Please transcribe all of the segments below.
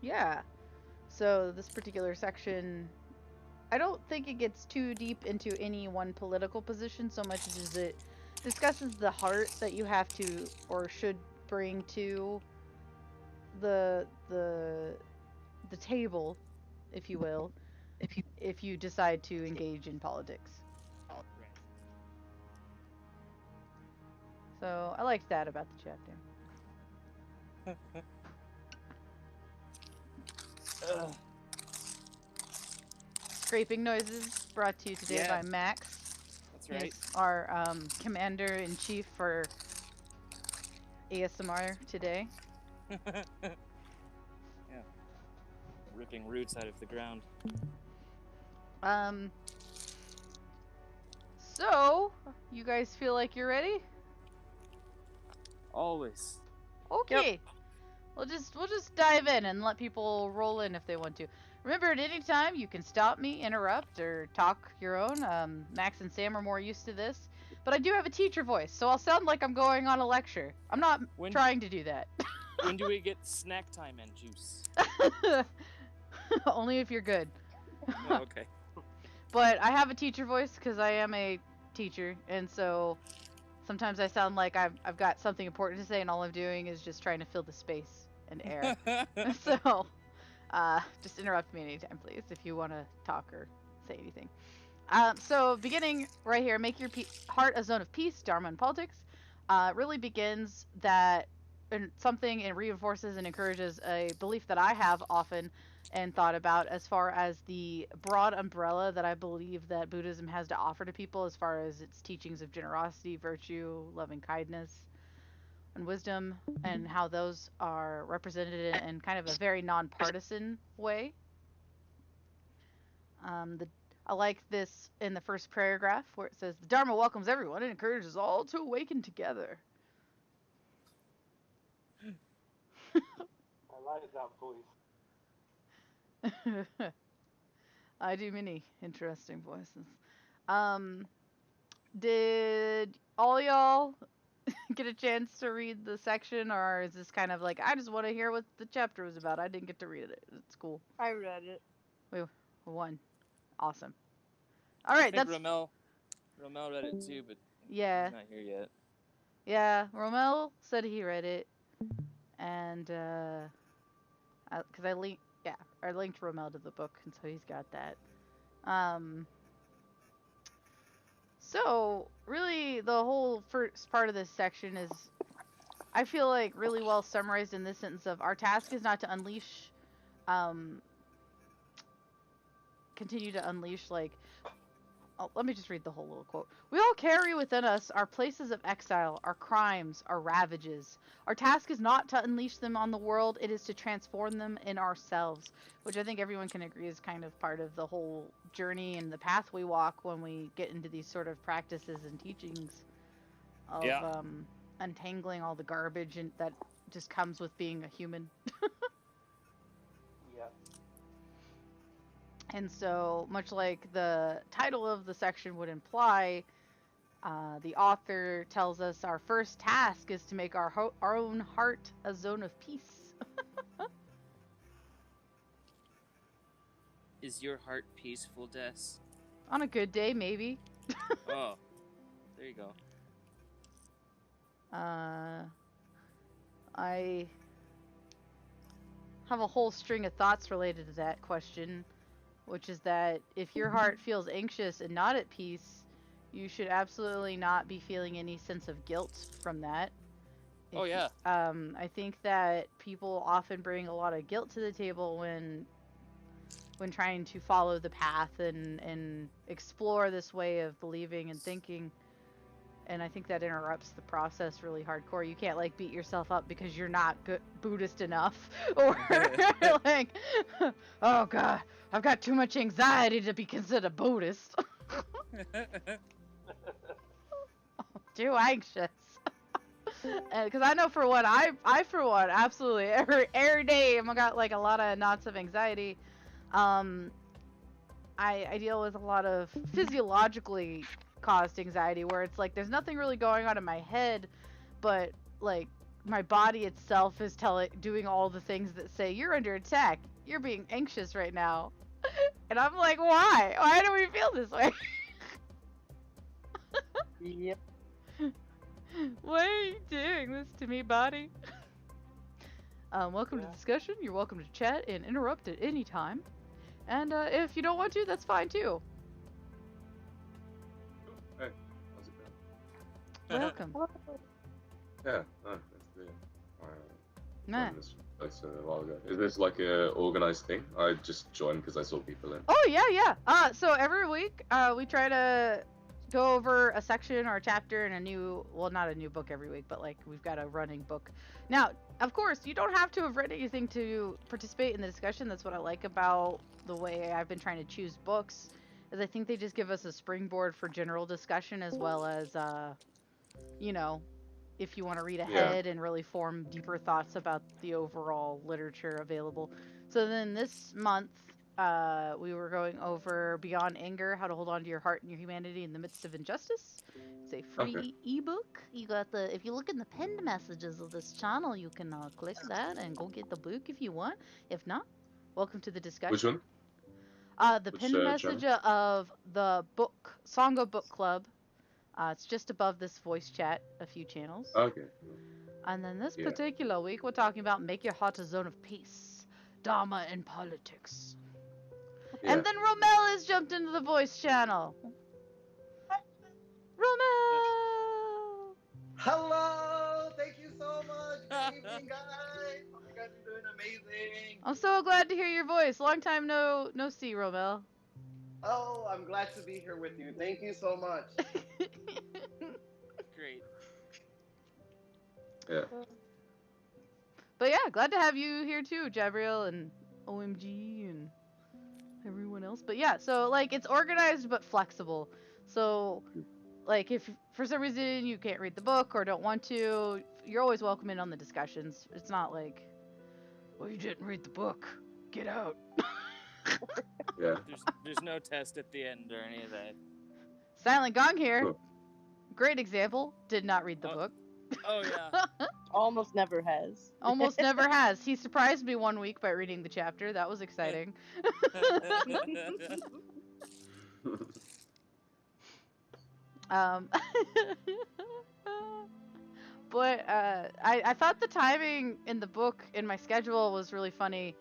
Yeah. So this particular section, I don't think it gets too deep into any one political position so much as it discusses the heart that you have to or should bring to the the the table, if you will, if you decide to engage in politics. Right. So I liked that about the chapter. Ugh. Scraping noises brought to you today Yeah, by Max. that's He is right. our commander in chief for ASMR today. Yeah, ripping roots out of the ground. Um, so you guys feel like you're ready? Always. Okay. We'll just dive in and let people roll in if they want to. Remember, at any time you can stop me, interrupt, or talk your own. Max and Sam are more used to this, but I do have a teacher voice, so I'll sound like I'm going on a lecture. I'm not When trying to do that. when do we get snack time and juice? Only if you're good. Oh, okay. But I have a teacher voice because I am a teacher, and so sometimes I sound like I've got something important to say, and all I'm doing is just trying to fill the space and air. So, just interrupt me anytime, please, if you want to talk or say anything. So, beginning right here, make your heart a zone of peace, Dharma and politics. Really begins that and something and reinforces and encourages a belief that I have often and thought about as far as the broad umbrella that I believe that Buddhism has to offer to people as far as its teachings of generosity, virtue, loving kindness, and wisdom, and how those are represented in kind of a very nonpartisan way. The I like this in the first paragraph where it says the Dharma welcomes everyone and encourages all to awaken together. I like that voice. I do many interesting voices. Um, did all y'all get a chance to read the section, or is this kind of like I just want to hear what the chapter was about? I didn't get to read it. It's cool. I read it. We won. Awesome. All I right, think that's Romel read it too, but yeah, he's not here yet. yeah. Romel said he read it, and because I linked Romel to the book, and so he's got that. Um, so really, the whole first part of this section is, I feel like, really well summarized in this sentence of our task is not to unleash, um, continue to unleash like. Oh, let me just read the whole little quote. We all carry within us our places of exile, our crimes, our ravages. Our task is not to unleash them on the world, it is to transform them in ourselves, which I think everyone can agree is kind of part of the whole journey and the path we walk when we get into these sort of practices and teachings of Yeah. untangling all the garbage and that just comes with being a human. Yeah. And so, much like the title of the section would imply, the author tells us our first task is to make our own heart a zone of peace. Is your heart peaceful, Des? On a good day, maybe. Oh, there you go. I have a whole string of thoughts related to that question, which is that if your heart feels anxious and not at peace, you should absolutely not be feeling any sense of guilt from that. Oh, yeah. I think that people often bring a lot of guilt to the table when trying to follow the path and explore this way of believing and thinking. And I think that interrupts the process really hardcore. You can't like beat yourself up because you're not Buddhist enough, or like, oh god, I've got too much anxiety to be considered Buddhist. Too anxious. Because I know for one, I for one, absolutely every day I got like a lot of knots of anxiety. I deal with a lot of physiologically caused anxiety where it's like there's nothing really going on in my head, but like my body itself is doing all the things that say you're under attack. You're being anxious right now. And I'm like, why? Why do we feel this way? Yep. Why are you doing this to me, body? Welcome to discussion. You're welcome to chat and interrupt at any time. And if you don't want to, that's fine too. Hey, how's it going? Welcome. Yeah, that's good. Nah. Joined this place a while ago. Is this like a organized thing? I just joined because I saw people in. Oh yeah. So every week, we try to go over a section or a chapter in a new, well, not a new book every week, but like we've got a running book. Now, of course, you don't have to have read anything to participate in the discussion. That's what I like about the way I've been trying to choose books, is I think they just give us a springboard for general discussion, as well as, you know, if you want to read ahead and really form deeper thoughts about the overall literature available. So then this month, we were going over Beyond Anger, How to Hold On to Your Heart and Your Humanity in the Midst of Injustice. It's a free ebook. You got if you look in the pinned messages of this channel, you can click that and go get the book if you want. If not, welcome to the discussion. Which one? The pinned message of the book, Sangha Book Club. It's just above this voice chat, a few channels. Okay. And then this particular week, we're talking about Make Your Heart a Zone of Peace, Dharma and Politics. Yeah. And then Romel has jumped into the voice channel. Romel! Hello! Thank you so much! Good evening, guys! Oh, you guys are doing amazing! I'm so glad to hear your voice. Long time no see, Romel. Oh, I'm glad to be here with you. Thank you so much. Great. Yeah. But yeah, glad to have you here too, Jabriel and OMG and everyone else. But yeah, so like it's organized but flexible. So like if for some reason you can't read the book or don't want to, you're always welcome in on the discussions. It's not like, well, you didn't read the book, get out. Yeah. There's no test at the end or any of that. Silent Gong here. Cool. Great example. Did not read the book. Oh yeah. Almost never has. Almost never has. He surprised me one week by reading the chapter. That was exciting. But I thought the timing in the book in my schedule was really funny,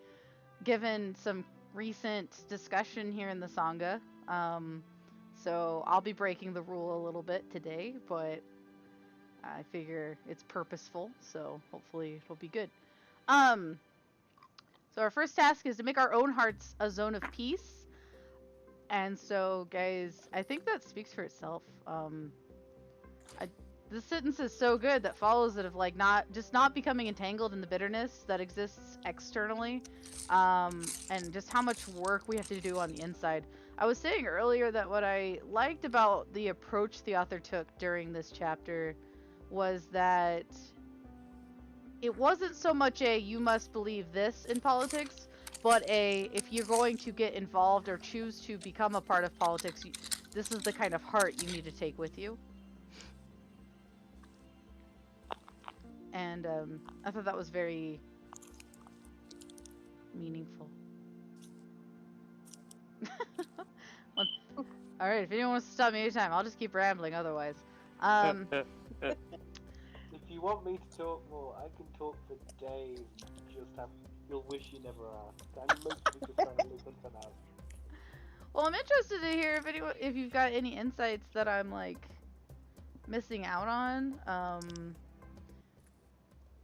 given some recent discussion here in the Sangha. So I'll be breaking the rule a little bit today, but I figure it's purposeful, so hopefully it'll be good. So our first task is to make our own hearts a zone of peace. And so, guys, I think that speaks for itself. This sentence is so good that follows it of like not becoming entangled in the bitterness that exists externally, and just how much work we have to do on the inside. I was saying earlier that what I liked about the approach the author took during this chapter was that it wasn't so much a you must believe this in politics, but a if you're going to get involved or choose to become a part of politics, this is the kind of heart you need to take with you. And I thought that was very meaningful. Alright, if anyone wants to stop me anytime, I'll just keep rambling otherwise. If you want me to talk more, I can talk for days. You'll wish you never asked. I'm mostly just trying to listen for now. Well, I'm interested to hear if you've got any insights that I'm like missing out on.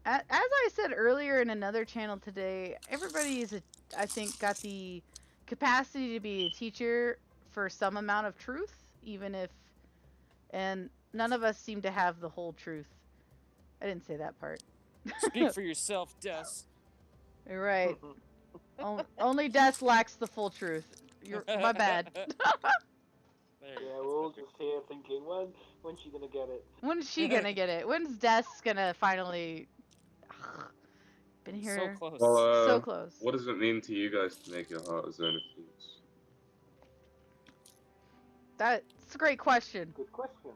As I said earlier in another channel today, everybody I think, got the capacity to be a teacher for some amount of truth, and none of us seem to have the whole truth. I didn't say that part. Speak for yourself, Des. You're right. Only Des lacks the full truth. My bad. There you Yeah, go. we're all just here thinking, when's she gonna get it? When's she gonna get it? When's Des gonna finally... Been here So close. Well, so close. What does it mean to you guys to make your heart a zone of peace? That's a great question. Good question.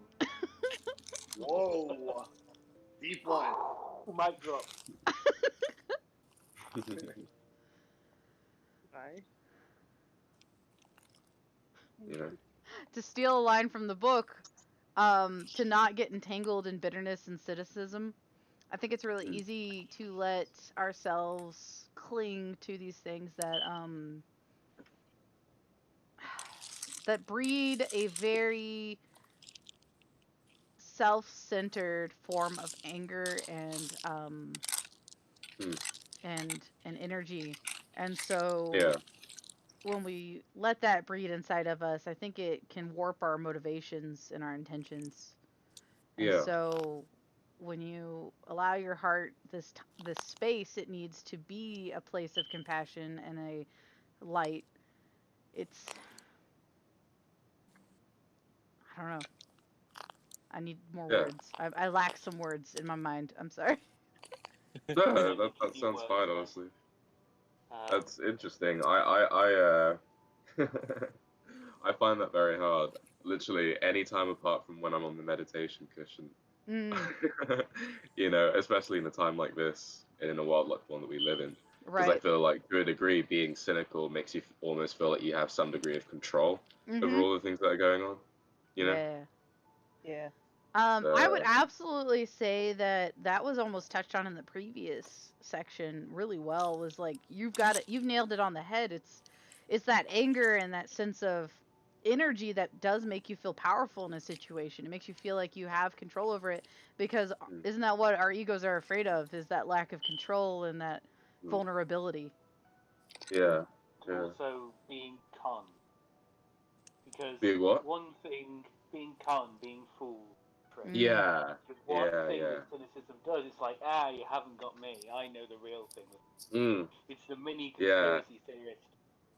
Whoa! Deep one. Mic drop. Hi. You know. To steal a line from the book, to not get entangled in bitterness and cynicism. I think it's really easy to let ourselves cling to these things that breed a very self-centered form of anger and energy. And so Yeah. when we let that breed inside of us, I think it can warp our motivations and our intentions. And Yeah. so when you allow your heart this space it needs to be a place of compassion and a light, it's, I don't know. I need more Yeah. words. I lack some words in my mind. I'm sorry. No, that sounds fine, honestly. That's interesting. I find that very hard. Literally any time apart from when I'm on the meditation cushion. Mm, You know, especially in a time like this, in a world like the one that we live in. Because I right. feel like, to a degree, being cynical makes you almost feel like you have some degree of control over Mhm. all the things that are going on. You know? Yeah. Yeah. I would Uh, absolutely say that that was almost touched on in the previous section really well. Was like you've got it, you've nailed it on the head. It's that anger and that sense of energy that does make you feel powerful in a situation. It makes you feel like you have control over it because mm, isn't that what our egos are afraid of? Is that lack of control and that mm, vulnerability. yeah. And Yeah. also being con. Because Being what? one thing, being con, being fool, trick. Mm, Yeah. Because one Yeah. thing Yeah. that cynicism does, it's like, you haven't got me. I know the real thing. Mm, It's the mini yeah. conspiracy theorist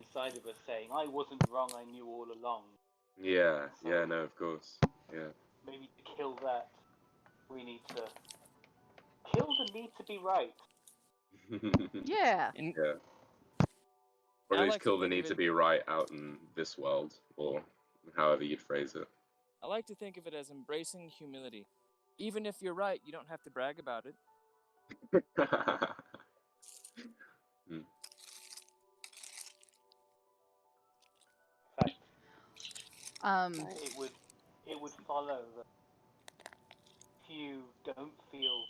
inside of us saying, I wasn't wrong, I knew all along. Yeah. So Yeah. No, of course. Yeah. maybe to kill that, we need to kill the need to be right. yeah. And Yeah. Or at I least like to kill the think of need to it. be right out in this world, or however you'd phrase it. I like to think of it as embracing humility. Even if you're right, you don't have to brag about it. Mm, In fact, Um, it would follow that if you don't feel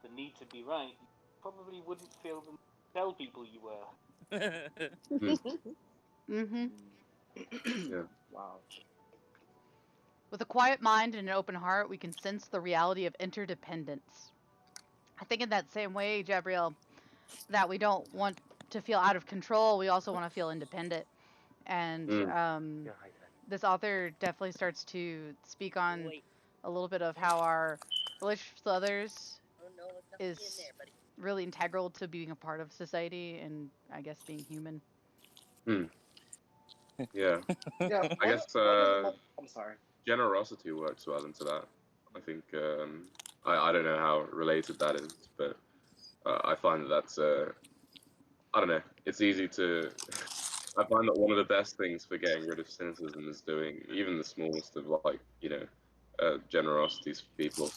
the need to be right, you probably wouldn't feel the need to tell people you were. mm, mhm. yeah. Wow. With a quiet mind and an open heart, we can sense the reality of interdependence. I think in that same way, Gabrielle, that we don't want to feel out of control, we also want to feel independent. And Mm, this author definitely starts to speak on Wait. a little bit of how our relationships with others Oh no, it's not in is there, buddy. really integral to being a part of society and I guess being human. mm, yeah. Yeah, I guess what does I'm sorry. generosity works well into that. I think I don't know how related that is, but I find that that's I don't know. It's easy to. I find that one of the best things for getting rid of cynicism is doing even the smallest of like generosities for people.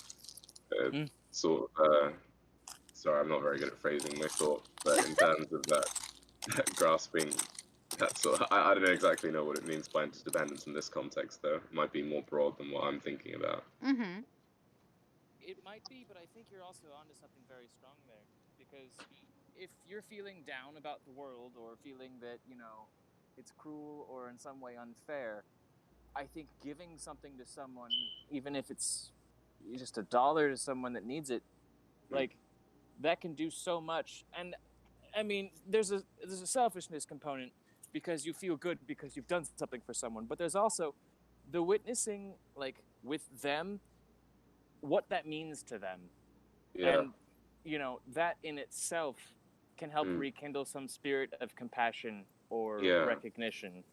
Mm. Sort of. Sorry, I'm not very good at phrasing my thought, but in terms of that grasping, that sort of, I don't exactly know what it means by interdependence in this context, though. It might be more broad than what I'm thinking about. Mhm. It might be, but I think you're also onto something very strong there. Because if you're feeling down about the world or feeling that, it's cruel or in some way unfair, I think giving something to someone, even if it's just $1 to someone that needs it, Mm. like that can do so much. And I mean, there's a selfishness component because you feel good because you've done something for someone, but there's also the witnessing, like with them, what that means to them. Yeah. And that in itself can help Mm. rekindle some spirit of compassion or Yeah. recognition.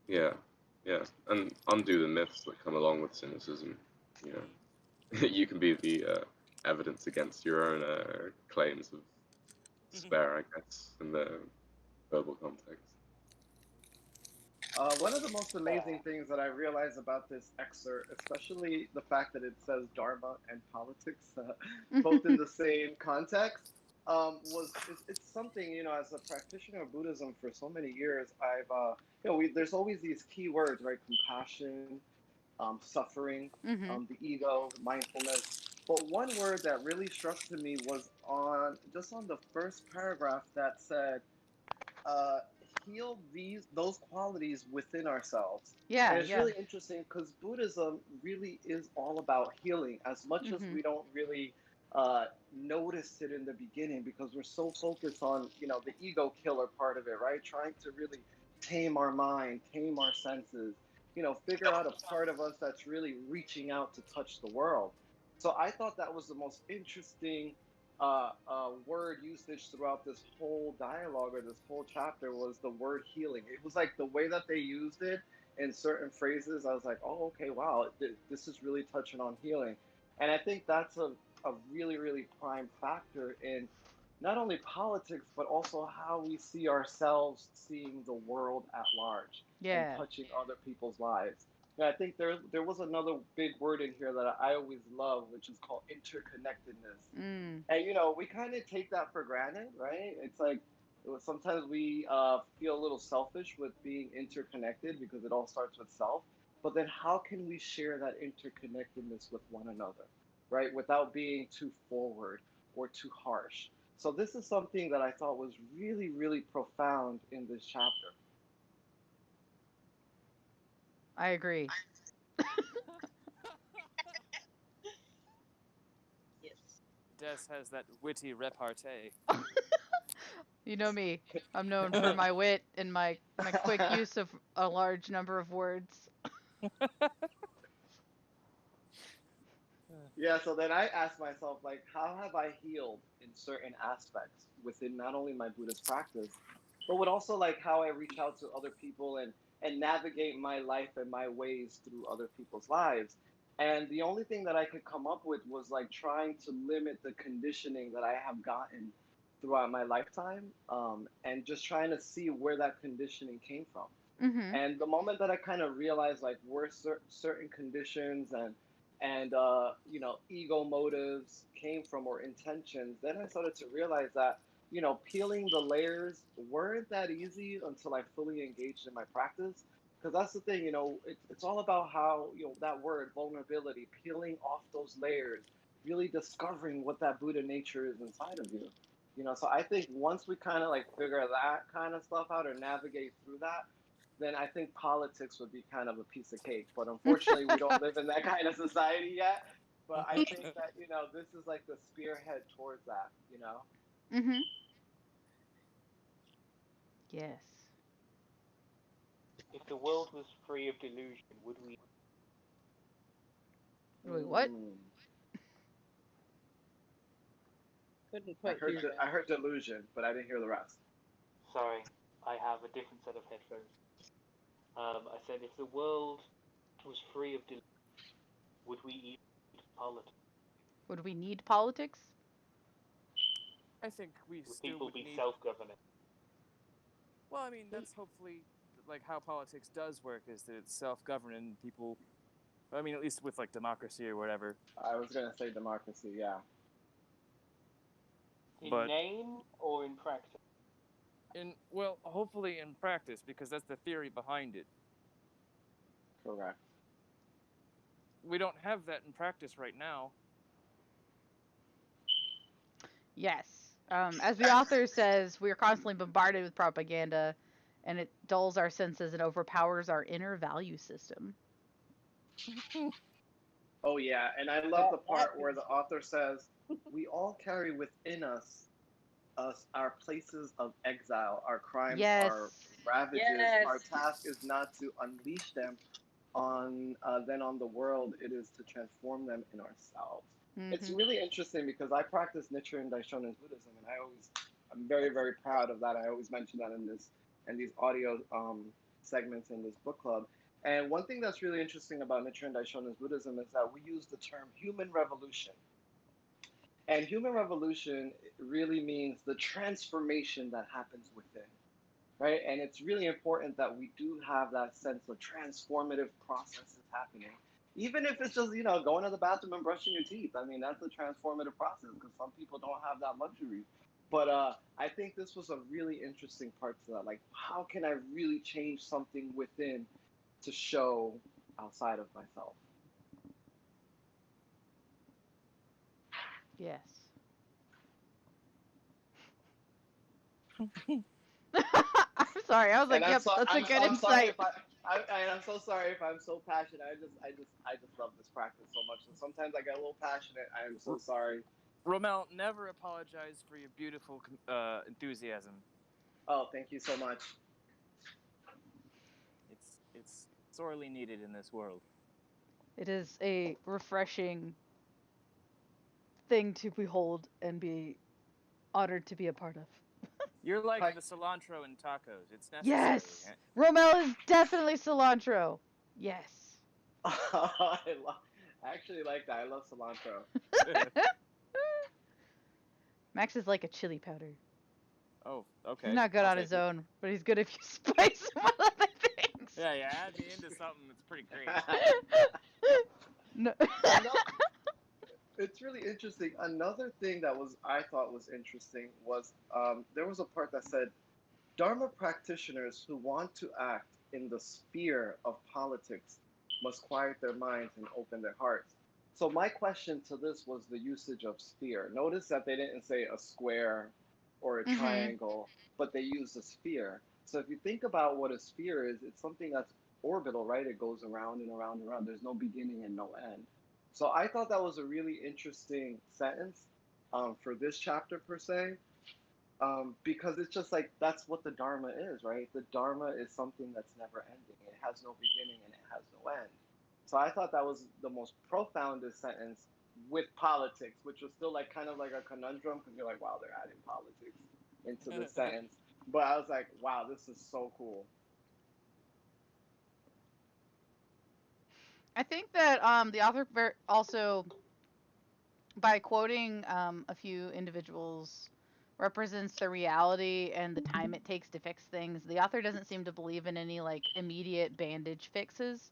Yeah. Yeah. And undo the myths that come along with cynicism. You know, you can be the evidence against your own claims of despair, I guess, in the verbal context. One of the most amazing things that I realized about this excerpt, especially the fact that it says Dharma and politics, both in the same context, was it's something, as a practitioner of Buddhism for so many years, I've there's always these key words, right? Compassion, suffering, Mhm. the ego, mindfulness. But one word that really struck to me was on the first paragraph that said, uh, heal those qualities within ourselves. And Yeah, it's yeah. really interesting because Buddhism really is all about healing, as much as Mhm. we don't really uh, notice it in the beginning because we're so focused on the ego killer part of it, right? Trying to really tame our mind, tame our senses, figure out a part of us that's really reaching out to touch the world. So I thought that was the most interesting word usage throughout this whole dialogue or this whole chapter was the word healing. It was like the way that they used it in certain phrases. I was like, oh, okay, wow, this is really touching on healing. And I think that's a really, really prime factor in not only politics, but also how we see ourselves seeing the world at large and Yeah. touching other people's lives. Yeah, I think there was another big word in here that I always love, which is called interconnectedness. Mm. And we kind of take that for granted, right? It's like sometimes we feel a little selfish with being interconnected because it all starts with self. But then how can we share that interconnectedness with one another, right? Without being too forward or too harsh. So this is something that I thought was really, really profound in this chapter. I agree. Yes. Des has that witty repartee. You know me. I'm known for my wit and my quick use of a large number of words. Yeah, so then I asked myself, like, how have I healed in certain aspects within not only my Buddhist practice, but with also like how I reach out to other people and navigate my life and my ways through other people's lives. And the only thing that I could come up with was like trying to limit the conditioning that I have gotten throughout my lifetime, and just trying to see where that conditioning came from. Mhm. And the moment that I kind of realized like where certain conditions and ego motives came from or intentions, then I started to realize that peeling the layers weren't that easy until I fully engaged in my practice. Because that's the thing, it's all about how that word vulnerability, peeling off those layers, really discovering what that Buddha nature is inside of you. So I think once we kind of like figure that kind of stuff out or navigate through that, then I think politics would be kind of a piece of cake. But unfortunately, we don't live in that kind of society yet. But I think that, this is like the spearhead towards that. Mhm. Yes. If the world was free of delusion, would we? Wait, what? Couldn't quite hear I that. heard delusion, but I didn't hear the rest. Sorry, I have a different set of headphones. I said if the world was free of delusion, would we even need politics? Would we need politics? I think we Would still people would be need. self-governing? Well, I mean, that's hopefully like how politics does work is that it's self-governing people. I mean, at least with like democracy or whatever. I was gonna say democracy, yeah. In But name or in practice? hopefully in practice because that's the theory behind it. Correct. We don't have that in practice right now. Yes. As the author says, we are constantly bombarded with propaganda, and it dulls our senses and overpowers our inner value system. Oh yeah, and I love the That part where is the author says, "We all carry within us our places of exile, our crimes, Yes. our ravages. Our yes. task is not to unleash them on the world. It is to transform them in ourselves." It's Mhm. really interesting because I practice Nichiren Daishonin Buddhism, and I'm very, very proud of that. I always mention that in these audio segments in this book club. And one thing that's really interesting about Nichiren Daishonin Buddhism is that we use the term human revolution. And human revolution really means the transformation that happens within. right? And it's really important that we do have that sense of transformative processes happening. Even if it's just, going to the bathroom and brushing your teeth. I mean, that's a transformative process because some people don't have that luxury. But I think this was a really interesting part to that. Like, how can I really change something within to show outside of myself? Yes. I'm sorry. I was And like, yep, that's a good I'm sorry insight. if I'm so sorry if I'm so passionate. I just love this practice so much. And sometimes I get a little passionate. I am so sorry. Romel, never apologize for your beautiful enthusiasm. Oh, thank you so much. It's sorely needed in this world. It is a refreshing thing to behold and be honored to be a part of. You're like Hi. the cilantro in tacos. It's necessary. Yes! Romel is definitely cilantro. Yes. I actually like that. I love cilantro. Max is like a chili powder. Oh, okay. He's not good I'll on take his it. own, but he's good if you spice him with other things. Yeah, add me into something that's pretty great. No. It's really interesting. Another thing that I thought was interesting was there was a part that said Dharma practitioners who want to act in the sphere of politics must quiet their minds and open their hearts. So my question to this was the usage of sphere. Notice that they didn't say a square or a Mhm. triangle, but they used a sphere. So if you think about what a sphere is, it's something that's orbital, right? It goes around and around and around. There's no beginning and no end. So I thought that was a really interesting sentence for this chapter per se, because it's just like that's what the Dharma is, right? The Dharma is something that's never ending. It has no beginning and it has no end. So I thought that was the most profoundest sentence with politics, which was still like kind of like a conundrum because you're like, wow, they're adding politics into the sentence. But I was like, wow, this is so cool. I think that the author also, by quoting a few individuals, represents the reality and the time it takes to fix things. The author doesn't seem to believe in any like immediate bandage fixes.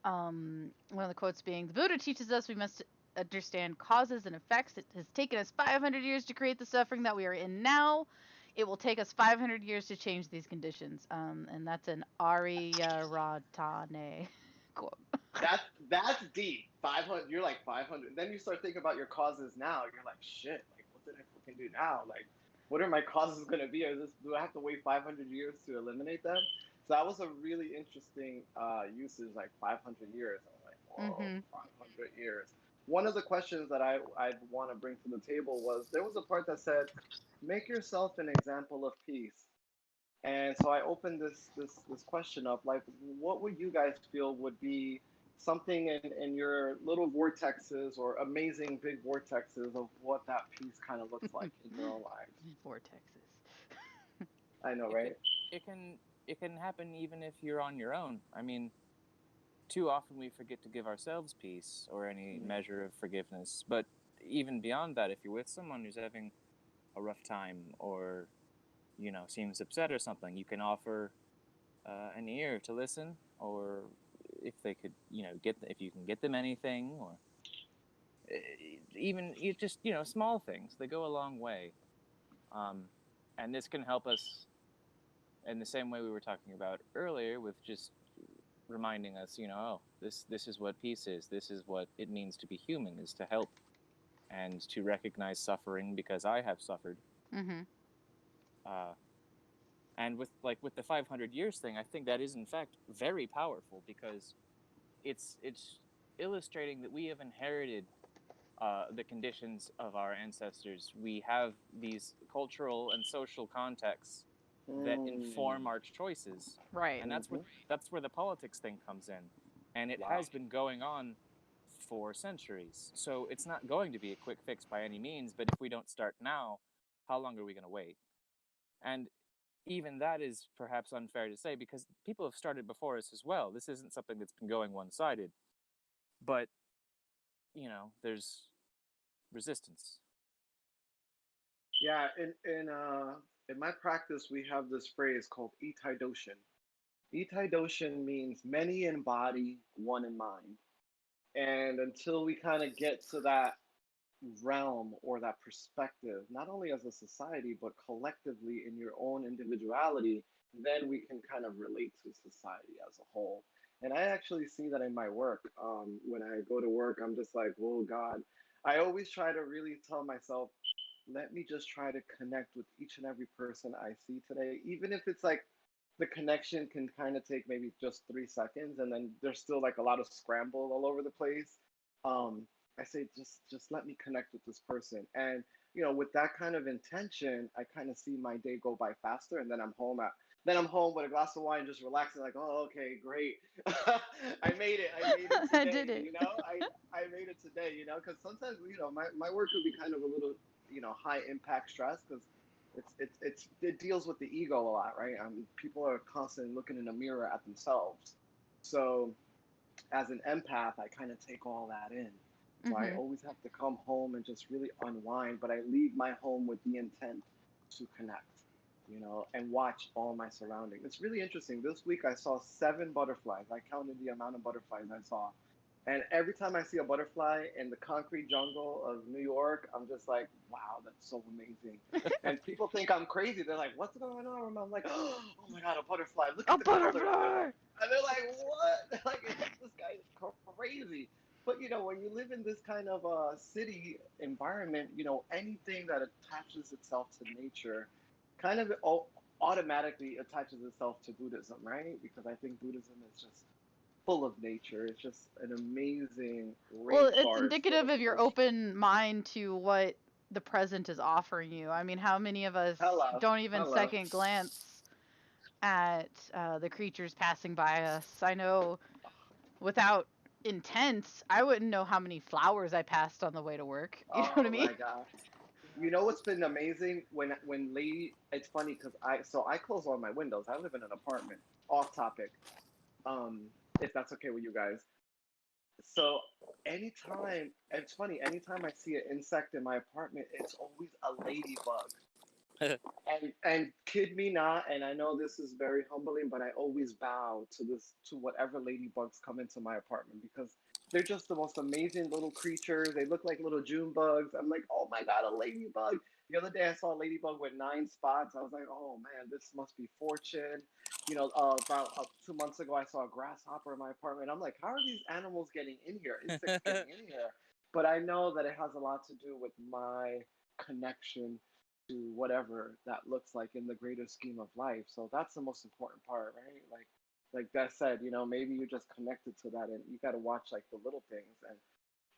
One of the quotes being, "The Buddha teaches us we must understand causes and effects. It has taken us 500 years to create the suffering that we are in now. It will take us 500 years to change these conditions." And that's an Aryaratane quote. That's that's deep. 500. You're like 500. Then you start thinking about your causes now. You're like, shit. Like, what did I fucking do now? Like, what are my causes gonna be? Do I have to wait 500 years to eliminate them? So that was a really interesting usage, like 500 years. I'm like, whoa, Mhm. 500 years. One of the questions that I want to bring to the table was there was a part that said, make yourself an example of peace. And so I opened this question up, like, what would you guys feel would be something in your little vortexes or amazing big vortexes of what that piece kind of looks like in your own lives? Vortexes. I know, it can right? it can it can happen even if you're on your own. I mean, too often we forget to give ourselves peace or any measure of forgiveness. But even beyond that, if you're with someone who's having a rough time or seems upset or something, you can offer an ear to listen, or if they could if you can get them anything, or even just small things, they go a long way. And this can help us in the same way we were talking about earlier, with just reminding us, oh, this is what peace is. This is what it means to be human, is to help and to recognize suffering because I have suffered. Mhm. Uh, and with the 500 years thing, I think that is in fact very powerful, because it's illustrating that we have inherited the conditions of our ancestors. We have these cultural and social contexts that inform our choices, Right. and that's where the politics thing comes in, and it Wow. has been going on for centuries. So it's not going to be a quick fix by any means. But if we don't start now, how long are we going to wait? And even that is perhaps unfair to say, because people have started before us as well. This isn't something that's been going one-sided, but there's resistance. Yeah, in my practice, we have this phrase called itai doshin. Itai doshin means many in body, one in mind. And until we kind of get to that realm or that perspective, not only as a society, but collectively in your own individuality, then we can kind of relate to society as a whole. And I actually see that in my work. When I go to work, I'm just like, oh God. I always try to really tell myself, let me just try to connect with each and every person I see today, even if it's like the connection can kind of take maybe just 3 seconds, and then there's still like a lot of scramble all over the place. Um, I say just let me connect with this person, and with that kind of intention, I kind of see my day go by faster, and then I'm home with a glass of wine, just relaxing, like, oh, okay, great, I made it, I made it I today, did it. I made it today, because sometimes my work could be kind of a little high impact stress because it deals with the ego a lot, right? People are constantly looking in the mirror at themselves. So as an empath, I kind of take all that in. So I Mhm. always have to come home and just really unwind, but I leave my home with the intent to connect, and watch all my surroundings. It's really interesting. This week I saw 7 butterflies. I counted the amount of butterflies I saw. And every time I see a butterfly in the concrete jungle of New York, I'm just like, wow, that's so amazing. And people think I'm crazy. They're like, what's going on? I'm like, oh my God, a butterfly. Look A at the color. And butterfly. they're like, what? Like, this guy is crazy. But, when you live in this kind of city environment, anything that attaches itself to nature kind of automatically attaches itself to Buddhism, right? Because I think Buddhism is just full of nature. It's just an amazing Well, it's rainforest full indicative of of your ocean. open mind to what the present is offering you. I mean, how many of us Hello, don't even hello. second glance at the creatures passing by us? I know without intent, I wouldn't know how many flowers I passed on the way to work. You know what I Oh mean? my gosh. You know what's been amazing when lady? It's funny because I close all my windows. I live in an apartment. Off topic. Um, if that's okay with you guys. So anytime it's funny. Anytime I see an insect in my apartment, it's always a ladybug. And kid me not, and I know this is very humbling, but I always bow to whatever ladybugs come into my apartment because they're just the most amazing little creatures. They look like little June bugs. I'm like, oh my God, a ladybug. The other day I saw a ladybug with 9 spots. I was like, oh man, this must be fortune. About 2 months ago, I saw a grasshopper in my apartment. I'm like, how are these animals getting in here? Insects getting in here? But I know that it has a lot to do with my connection to whatever that looks like in the greater scheme of life. So that's the most important part, right? Like Beth said, maybe you're just connected to that and you got to watch like the little things.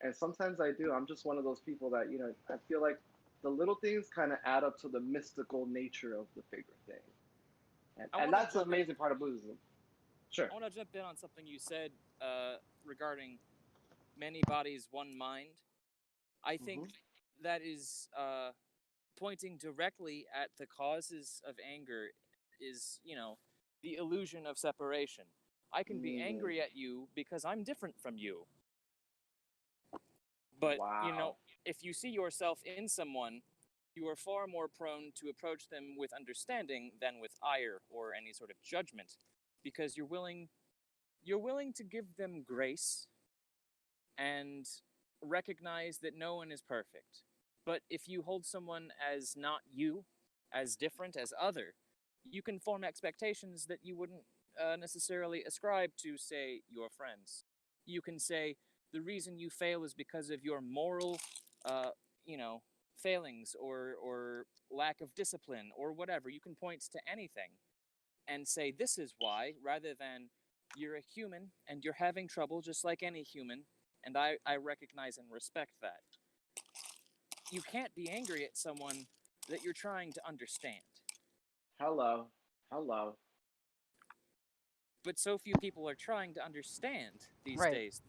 And sometimes I do. I'm just one of those people that, I feel like the little things kind of add up to the mystical nature of the bigger thing. I And want to that's the jump in. amazing part of Buddhism. Sure. I want to jump in on something you said regarding many bodies, one mind. I think Hmm. that is pointing directly at the causes of anger is, the illusion of separation. I can be Mm, angry at you because I'm different from you. But, wow. if you see yourself in someone, you are far more prone to approach them with understanding than with ire or any sort of judgment because you're willing to give them grace and recognize that no one is perfect. But if you hold someone as not you, as different, as other, you can form expectations that you wouldn't necessarily ascribe to, say, your friends. You can say the reason you fail is because of your moral, uh, you know, failings or lack of discipline or whatever. You can point to anything and say this is why, rather than you're a human and you're having trouble just like any human, and I recognize and respect that. You can't be angry at someone that you're trying to understand. Hello. Hello. But so few people are trying to understand these Right. days.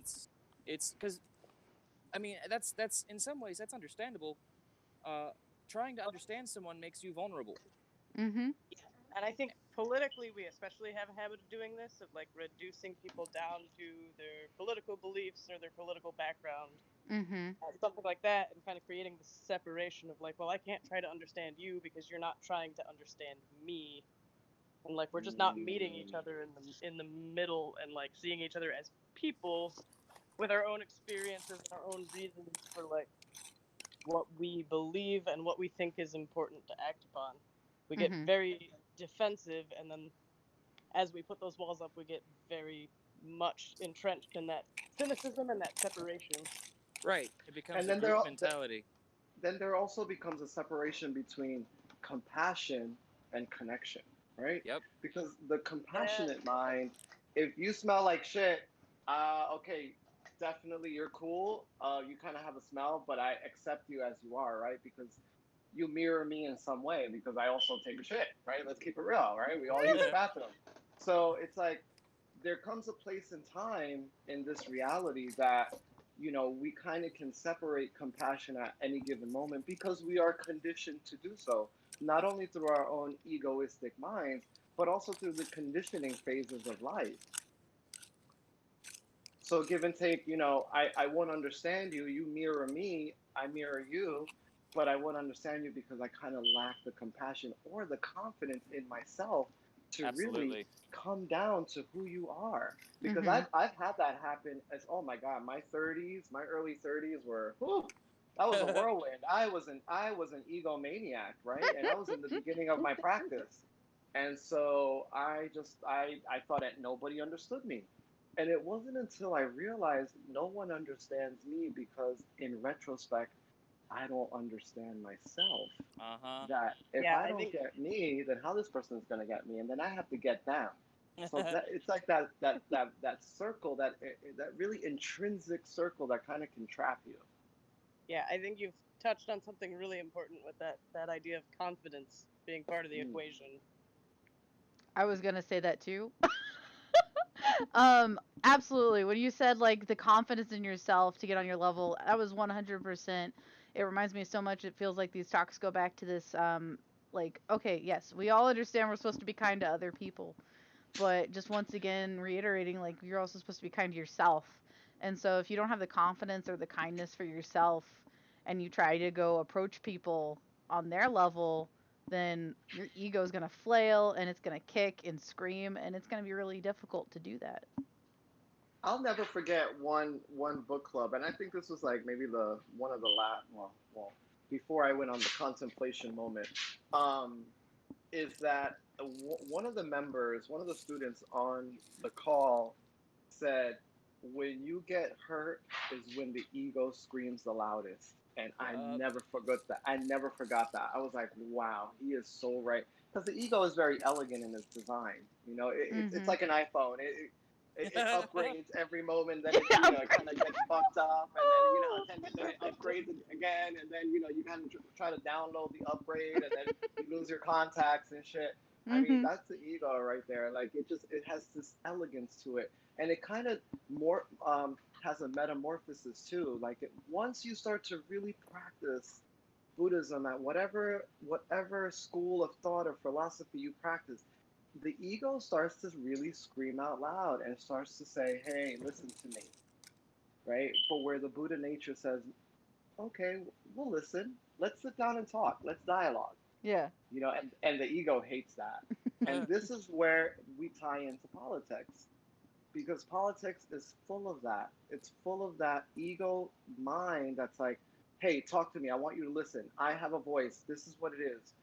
It's because I mean that's in some ways that's understandable. Trying to understand someone makes you vulnerable. Mhm. Yeah. And I think politically, we especially have a habit of doing this, of like reducing people down to their political beliefs or their political background. Mhm. something like that, and kind of creating the separation of like, well, I can't try to understand you because you're not trying to understand me, and like we're just not meeting each other in the middle and like seeing each other as people with our own experiences and our own reasons for like what we believe and what we think is important to act upon. We get Mhm. very defensive, and then as we put those walls up, we get very much entrenched in that cynicism and that separation. Right. It becomes And a then group mentality. there also becomes a separation between compassion and connection, right? Yep. Because the Yeah, compassionate mind, if you smell like shit, okay, definitely you're cool. You kind of have a smell, but I accept you as you are, right? Because you mirror me in some way because I also take a shit, right? Let's keep it real, right? We all use the bathroom. So it's like there comes a place and time in this reality that we kind of can separate compassion at any given moment because we are conditioned to do so, not only through our own egoistic minds, but also through the conditioning phases of life. So give and take, I won't understand you, you mirror me, I mirror you, but I won't understand you because I kind of lack the compassion or the confidence in myself to really Absolutely. come down to who you are. Because Mhm. I've had that happen as, oh my God, my early 30s were, whew, that was a whirlwind. I was an egomaniac, right? And I was in the beginning of my practice. And so I thought that nobody understood me. And it wasn't until I realized no one understands me because, in retrospect, I don't understand myself. Uh That if yeah, I I don't think get me, then how this person is going to get me, and then I have to get them. So that it's like that circle, that really intrinsic circle that kind of can trap you. yeah, I think you've touched on something really important with that idea of confidence being part of the Mm. equation. I was gonna say that too. Absolutely. When you said like the confidence in yourself to get on your level, that was 100%. It reminds me so much. It feels like these talks go back to this. Like, okay, yes, we all understand we're supposed to be kind to other people, but just once again reiterating, like you're also supposed to be kind to yourself. And so if you don't have the confidence or the kindness for yourself, and you try to go approach people on their level, then your ego is going to flail and it's going to kick and scream, and it's going to be really difficult to do that. I'll never forget one book club, and I think this was like maybe the one of the last. Well, before I went on the contemplation moment. Um, is that one of the members, one of the students on the call said, when you get hurt is when the ego screams the loudest. And I Yup. never forgot that. I never forgot that. I was like, wow, he is so right. Because the ego is very elegant in its design. It's Mhm. like an iPhone. It upgrades every moment. Then it, Yeah. it kind of gets fucked up, and then it upgrades again, and then you kind of try to download the upgrade, and then you lose your contacts and shit. I mean, Mhm. that's the ego right there. Like it has this elegance to it, and it kind of more has a metamorphosis too. Like once you start to really practice Buddhism at whatever school of thought or philosophy you practice, the ego starts to really scream out loud and starts to say, "Hey, listen to me," right? But where the Buddha nature says, "Okay, we'll listen. Let's sit down and talk. Let's dialogue." Yeah. And the ego hates that. And this is where we tie into politics because politics is full of that. It's full of that ego mind that's like, hey, talk to me. I want you to listen. I have a voice. This is what it is.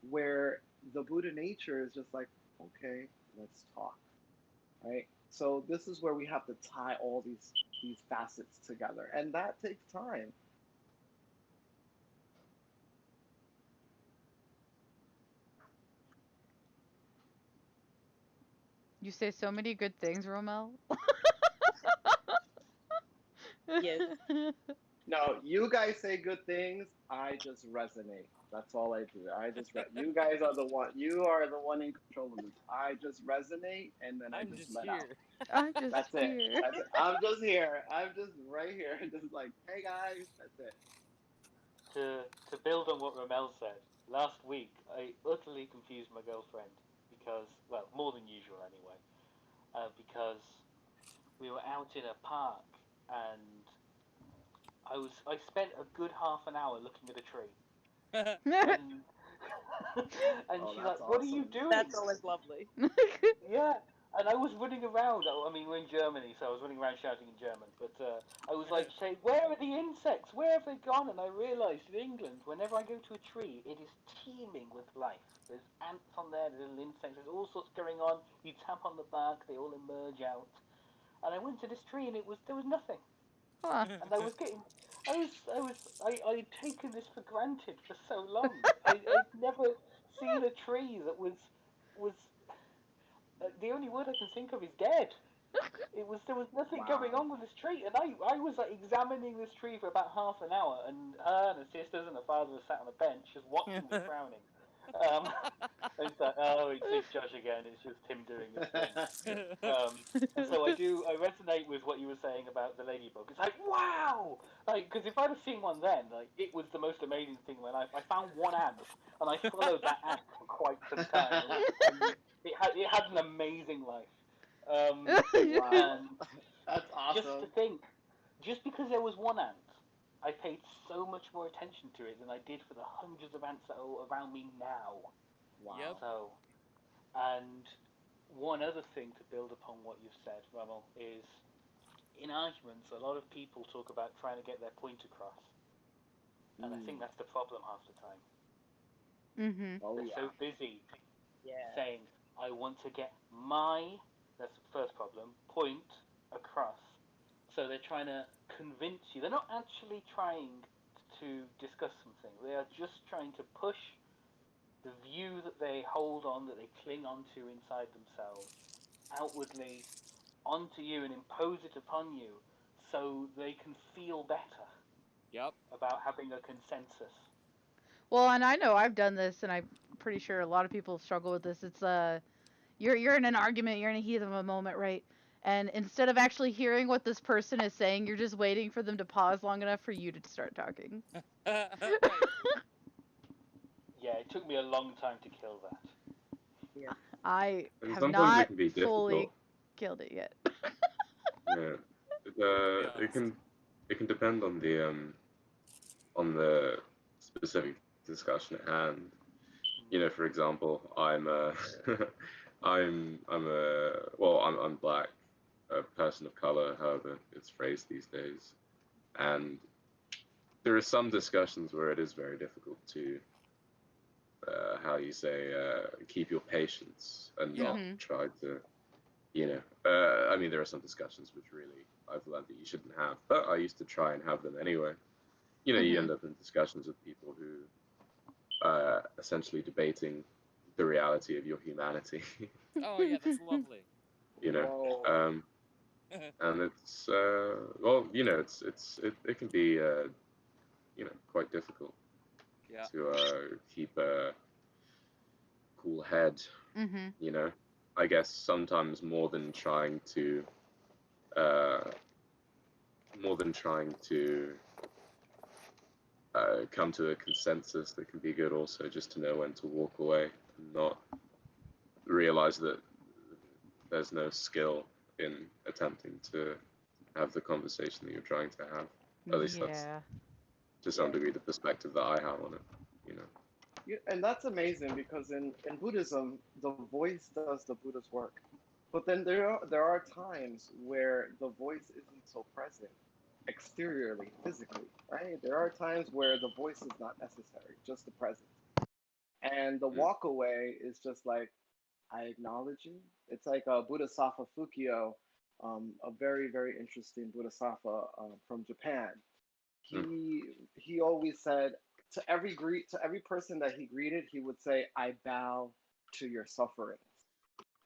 Where the Buddha nature is just like, okay, let's talk, right? So this is where we have to tie all these facets together, and that takes time. You say so many good things, Romel. Yes. No, you guys say good things. I just resonate. That's all I do. You guys are the one. You are the one in control of this. I just resonate, and then I I'm just just let out. here. I'm just That's it. here. That's it. I'm just here. I'm just right here. Just like, hey guys, that's it. To build on what Ramel said, last week I utterly confused my girlfriend because, well, more than usual anyway, because we were out in a park and I spent a good half an hour looking at a tree, and and Oh, she's that's like, "What are you awesome. doing?" That's always lovely. Yeah, and I was running around. I mean, we're in Germany, so I was running around shouting in German. But I was like saying, "Where are the insects? Where have they gone?" And I realised in England, whenever I go to a tree, it is teeming with life. There's ants on there, there's little insects, there's all sorts going on. You tap on the bark, they all emerge out. And I went to this tree, and there was nothing. Huh. And I'd taken this for granted for so long. I'd never seen a tree that was the only word I can think of is dead. There was nothing going Wow. on with this tree, and I was like examining this tree for about half an hour, and her and her sisters and her father were sat on a bench just watching me frowning. Um, and it's like, oh, it's Josh again. It's just him doing his thing. And so I resonate with what you were saying about the ladybug. It's like, wow, like because if I'd have seen one then, like it was the most amazing thing in my life. I found one ant, and I followed that ant for quite some time. And it had an amazing life. Wow. And That's just to awesome. think, just because there was one ant, I paid so much more attention to it than I did for the hundreds of ants that are around me now. Wow. Yep. So, and one other thing to build upon what you've said, Rommel, is in arguments, a lot of people talk about trying to get their point across. And I think that's the problem half the time. Mhm. Oh They're yeah. so busy Yeah. saying, I want to get that's the first problem, point across. So they're trying to convince you. They're not actually trying to discuss something. They are just trying to push the view that they hold on, that they cling onto inside themselves, outwardly onto you and impose it upon you so they can feel better Yep. about having a consensus. Well, and I know I've done this, and I'm pretty sure a lot of people struggle with this. It's you're in an argument, you're in a heat of a moment, right? And instead of actually hearing what this person is saying, you're just waiting for them to pause long enough for you to start talking. Right. Yeah, it took me a long time to kill that. I And have sometimes it not can be fully difficult. killed it yet. Yeah, Be it honest. can depend on the specific discussion at hand. You know, for example, I'm I'm black, a person of color, however it's phrased these days, and there are some discussions where it is very difficult to how you say keep your patience and Yeah. not Mhm. try to I mean, there are some discussions which really I've learned that you shouldn't have, but I used to try and have them anyway. You know, you Mhm. end up in discussions with people who essentially debating the reality of your humanity. Oh yeah, that's lovely. You know, Whoa. um, and it's well, you know, it can be quite difficult Yeah. to keep a cool head. Mhm. You know, I guess sometimes uh, more than trying to come to a consensus that can be good also just to know when to walk away and not realize that there's no skill in attempting to have the conversation that you're trying to have. At least that's Yeah. to Yeah. some degree the perspective that I have on it, you know. Yeah, and that's amazing because in Buddhism, the voice does the Buddha's work. But then there are times where the voice isn't so present exteriorly, physically, right? There are times where the voice is not necessary, just the presence. And the Mm. walk away is just like, I acknowledge you. It's like a Bodhisattva Fukio, a very, very interesting Bodhisattva from Japan. Mm. He always said to every person that he greeted, he would say, "I bow to your sufferings."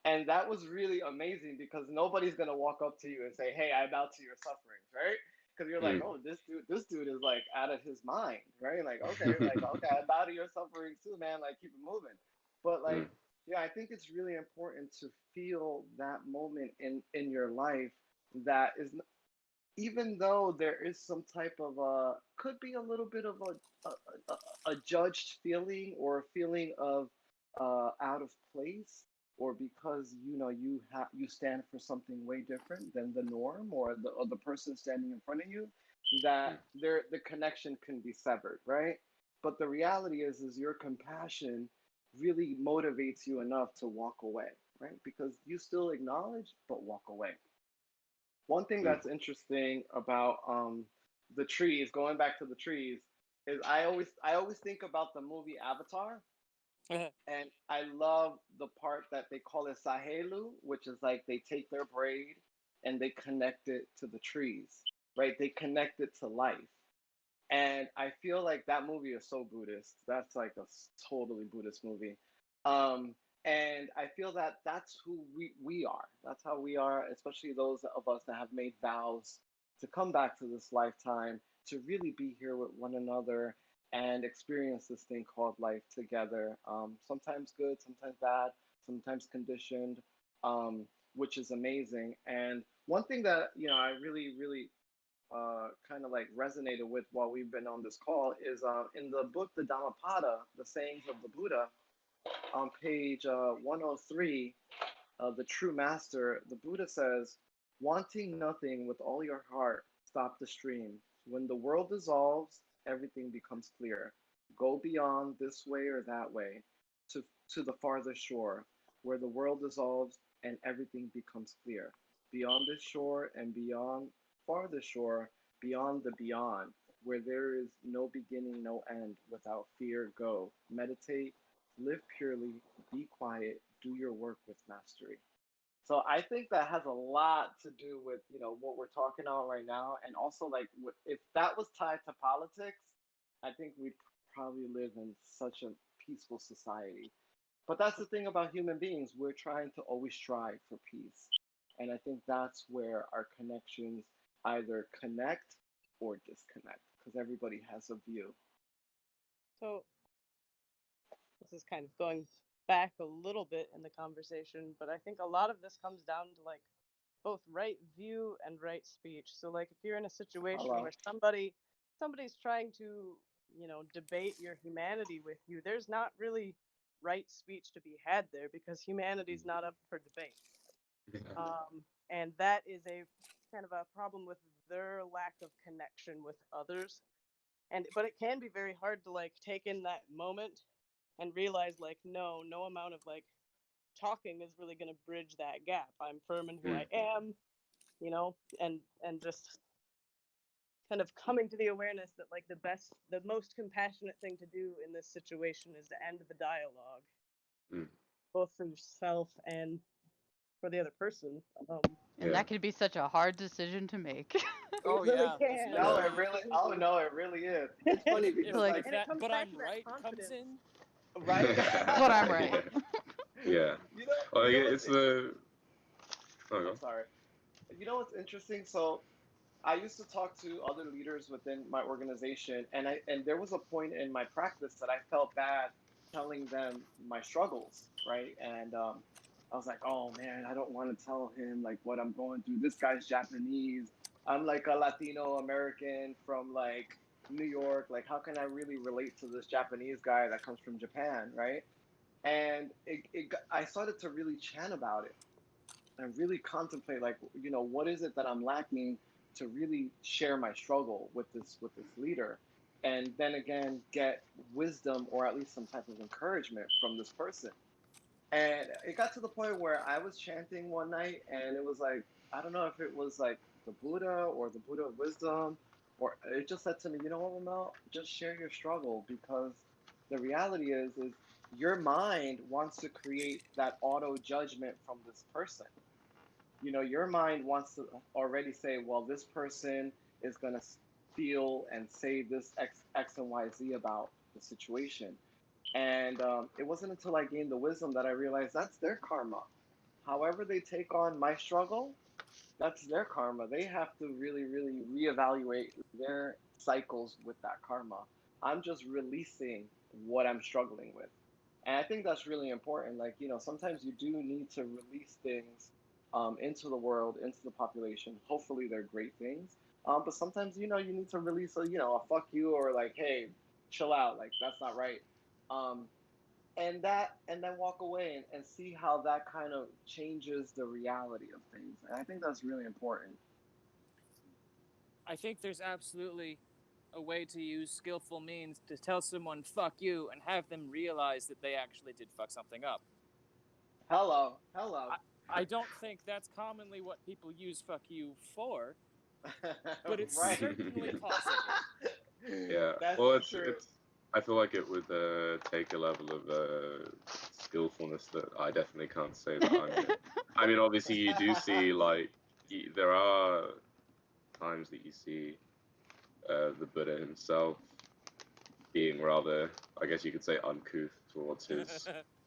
And that was really amazing because nobody's gonna walk up to you and say, "Hey, I bow to your sufferings," right? Because you're like, Mm. "Oh, this dude is like out of his mind," right? Like, okay, I bow to your sufferings too, man. Like, keep it moving. But Mm. like, yeah, I think it's really important to feel that moment in your life that is, even though there is some type of could be a little bit of a judged feeling or a feeling of out of place, or because you stand for something way different than the norm or the person standing in front of you. that the connection can be severed, right? But the reality is your compassion really motivates you enough to walk away, right? Because you still acknowledge, but walk away. One thing Mm. that's interesting about the trees, going back to the trees, is I always think about the movie Avatar, and I love the part that they call it Sahelu, which is like they take their braid and they connect it to the trees, right? They connect it to life. And I feel like that movie is so Buddhist. That's like a totally Buddhist movie. Um, and I feel that that's who we are. That's how we are, especially those of us that have made vows to come back to this lifetime to really be here with one another and experience this thing called life together. Sometimes good, sometimes bad, sometimes conditioned, which is amazing. And one thing that I really kind of like resonated with while we've been on this call is in the book The Dhammapada, the sayings of the Buddha, on page 103, the true master, the Buddha says, wanting nothing with all your heart, stop the stream. When the world dissolves, everything becomes clear. Go beyond this way or that way to, to the farthest shore, where the world dissolves and everything becomes clear. Beyond this shore and beyond farthest shore, beyond the beyond, where there is no beginning, no end, without fear, go. Meditate, live purely, be quiet, do your work with mastery. So I think that has a lot to do with what we're talking about right now, and also like if that was tied to politics, I think we'd probably live in such a peaceful society. But that's the thing about human beings, we're trying to always strive for peace, and I think that's where our connections either connect or disconnect because everybody has a view. So this is kind of going back a little bit in the conversation, but I think a lot of this comes down to like both right view and right speech. So like if you're in a situation Hello. where somebody's trying to, debate your humanity with you, there's not really right speech to be had there because humanity's not up for debate. And that is a kind of a problem with their lack of connection with others. But it can be very hard to like take in that moment and realize like no amount of like talking is really going to bridge that gap. I'm firm in who Mm. I am, and just kind of coming to the awareness that like the most compassionate thing to do in this situation is to end the dialogue, Mm. both for yourself and for the other person. And Yeah. that could be such a hard decision to make. It Oh really yeah, can. No, especially it really. Oh no, it really is. It's funny if because Like- like if And it that comes but back I'm to that right comes confidence. in. right. But I'm right. Yeah. You know. Well, You know yeah, what's it's the. Oh, I'm go. sorry. You know what's interesting? So I used to talk to other leaders within my organization, and there was a point in my practice that I felt bad telling them my struggles, right? And I was like, oh man, I don't want to tell him like what I'm going through. This guy's Japanese. I'm like a Latino American from like New York. Like, how can I really relate to this Japanese guy that comes from Japan, right? And I started to really chant about it and really contemplate like what is it that I'm lacking to really share my struggle with this leader, and then again get wisdom or at least some type of encouragement from this person. And it got to the point where I was chanting one night and it was like, I don't know if it was like the Buddha or the Buddha of wisdom, or it just said to me, you know what, Ramel, just share your struggle, because the reality is your mind wants to create that auto judgment from this person. Your mind wants to already say, well, this person is going to feel and say this X and Y, Z about the situation. And it wasn't until I gained the wisdom that I realized that's their karma. However, they take on my struggle, that's their karma. They have to really, really reevaluate their cycles with that karma. I'm just releasing what I'm struggling with. And I think that's really important. Like, sometimes you do need to release things into the world, into the population. Hopefully, they're great things. But sometimes, you need to release a fuck you, or like, hey, chill out. Like, that's not right. Um, and then walk away and see how that kind of changes the reality of things. And I think that's really important. I think there's absolutely a way to use skillful means to tell someone "fuck you" and have them realize that they actually did fuck something up. Hello. I don't think that's commonly what people use "fuck you" for, but it's Right. certainly possible. Yeah. That's Well, true. it's. I feel like it would take a level of skillfulness that I definitely can't say that I'm in. I mean, obviously, you do see like there are times that you see the Buddha himself being rather, I guess you could say, uncouth towards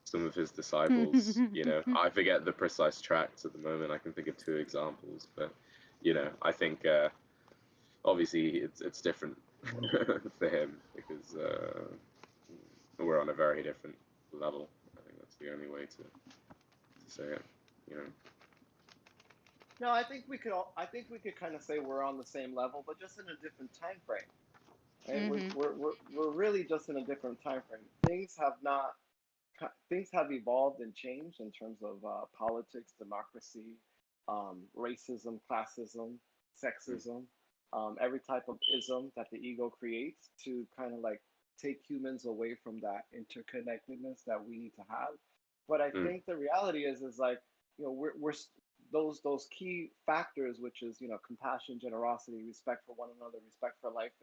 some of his disciples. You know, I forget the precise tracts at the moment. I can think of 2 examples, but you know, I think obviously it's different for him because we're on a very different level. I think that's the only way to say it. You know. No, I think we could kind of say we're on the same level, but just in a different time frame. Right? We're really just in a different time frame. Things have evolved and changed in terms of politics, democracy, racism, classism, sexism, every type of ism that the ego creates to kind of like take humans away from that interconnectedness that we need to have. But I think the reality is like, we're those key factors, which is, compassion, generosity, respect for one another, respect for life,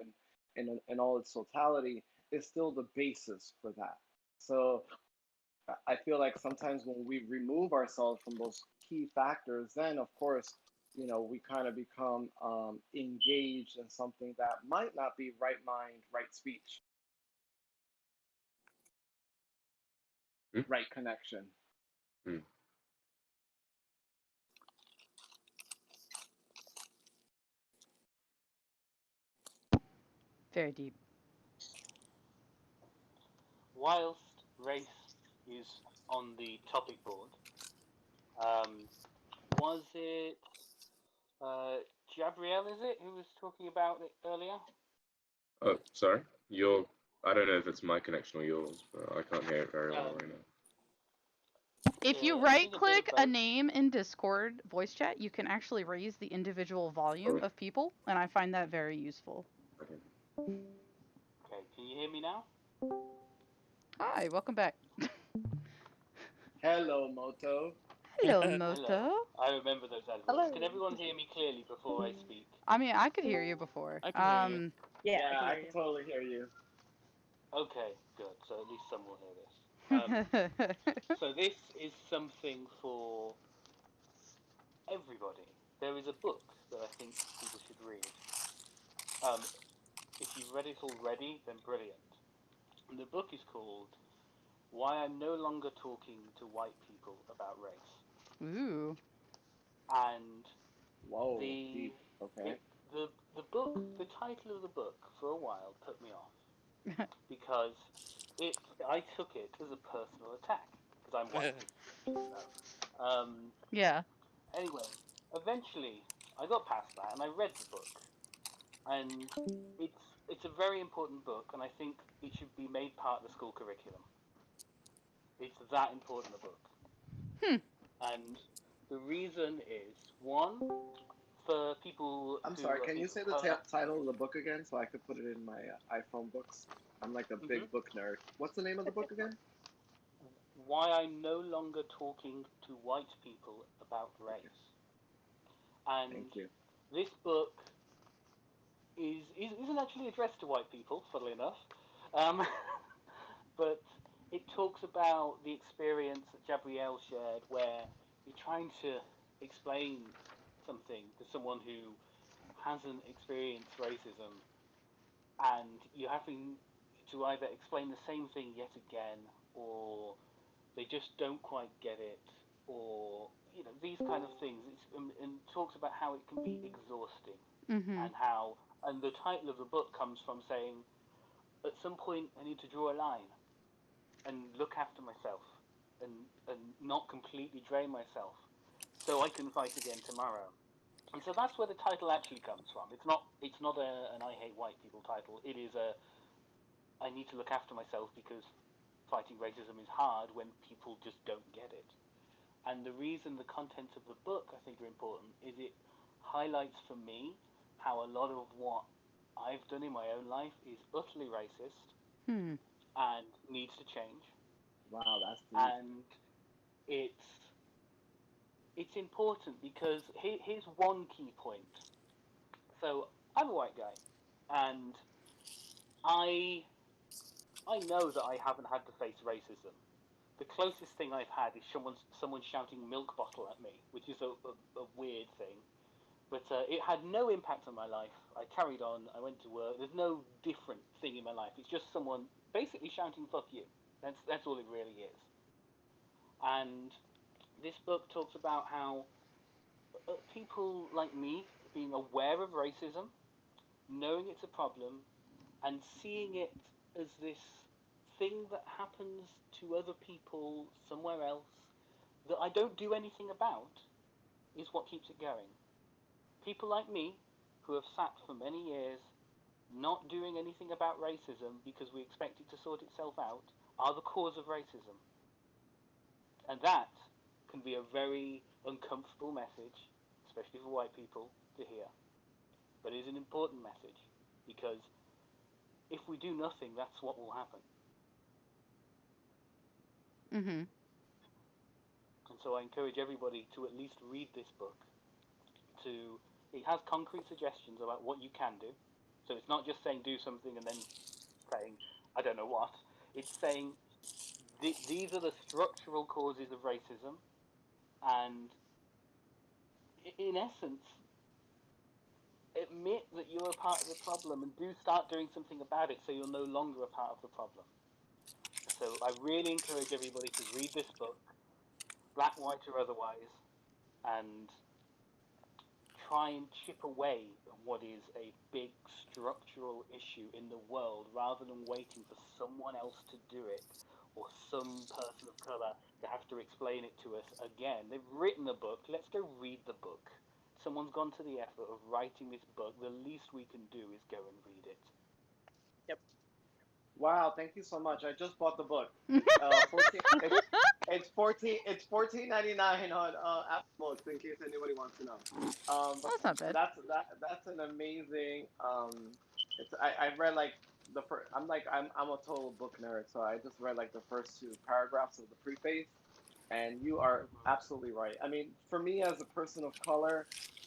and in all its totality, is still the basis for that. So I feel like sometimes when we remove ourselves from those key factors, then of course, we kind of become engaged in something that might not be right mind, right speech, right connection. Very deep. Whilst race is on the topic board, was it Gabrielle, is it, who was talking about it earlier? Oh, sorry. I don't know if it's my connection or yours, but I can't hear it very well right now. If you right click a name in Discord voice chat, you can actually raise the individual volume of people, and I find that very useful. Okay, can you hear me now? Hi, welcome back. Hello, Moto. Hello, Moto. Hello. I remember those adverts. Hello. Can everyone hear me clearly before I speak? I mean, I could hear you before. I can hear you. Yeah, I can totally hear you. Okay, good. So at least some will hear this. So this is something for everybody. There is a book that I think people should read. If you've read it already, then brilliant. And the book is called Why I'm No Longer Talking to White People About Race. Ooh. And whoa, deep. Okay. The book, the title of the book, for a while put me off because I took it as a personal attack because I'm white. Yeah. Anyway, eventually I got past that and I read the book, and it's a very important book, and I think it should be made part of the school curriculum. It's that important a book. And the reason is, one, for people I'm sorry, can you say the title of the book again so I could put it in my iPhone books? I'm like a big book nerd. What's the name of the book again? Why I'm No Longer Talking to White People About Race. And thank you. This book isn't actually addressed to white people, funnily enough. But it talks about the experience that Gabrielle shared where you're trying to explain something to someone who hasn't experienced racism, and you're having to either explain the same thing yet again, or they just don't quite get it, or these kind of things. And talks about how it can be exhausting, and the title of the book comes from saying, at some point I need to draw a line and look after myself and not completely drain myself so I can fight again tomorrow. And so that's where the title actually comes from. It's not an I hate white people title. It is I need to look after myself because fighting racism is hard when people just don't get it. And the reason the contents of the book I think are important is it highlights for me how a lot of what I've done in my own life is utterly racist Hmm. and needs to change. Wow, that's deep. And it's important because here's one key point. So I'm a white guy, and I I know that I haven't had to face racism. The closest thing I've had is someone shouting milk bottle at me, which is a weird thing. But it had no impact on my life. I carried on. I went to work. There's no different thing in my life. It's just someone basically shouting "fuck you." That's all it really is. And this book talks about how people like me being aware of racism, knowing it's a problem, and seeing it as this thing that happens to other people somewhere else that I don't do anything about is what keeps it going. People like me, who have sat for many years not doing anything about racism because we expect it to sort itself out, are the cause of racism. And that can be a very uncomfortable message, especially for white people, to hear. But it is an important message because if we do nothing, that's what will happen. Mhm. And so I encourage everybody to at least read this book. It has concrete suggestions about what you can do. So it's not just saying do something and then saying I don't know what. It's saying these are the structural causes of racism, and in essence, admit that you're a part of the problem and do start doing something about it so you're no longer a part of the problem. So I really encourage everybody to read this book, black, white, or otherwise, and try and chip away at what is a big structural issue in the world rather than waiting for someone else to do it or some person of colour to have to explain it to us again. They've written a book, let's go read the book. Someone's gone to the effort of writing this book. The least we can do is go and read it. Yep. Wow, thank you so much. I just bought the book. 14. It's 14.99 on Apple Books in case anybody wants to know. Well, that's not bad. That's an amazing. I've read like the first. I'm a total book nerd, so I just read like the first two paragraphs of the preface, and you are absolutely right. I mean, for me as a person of color,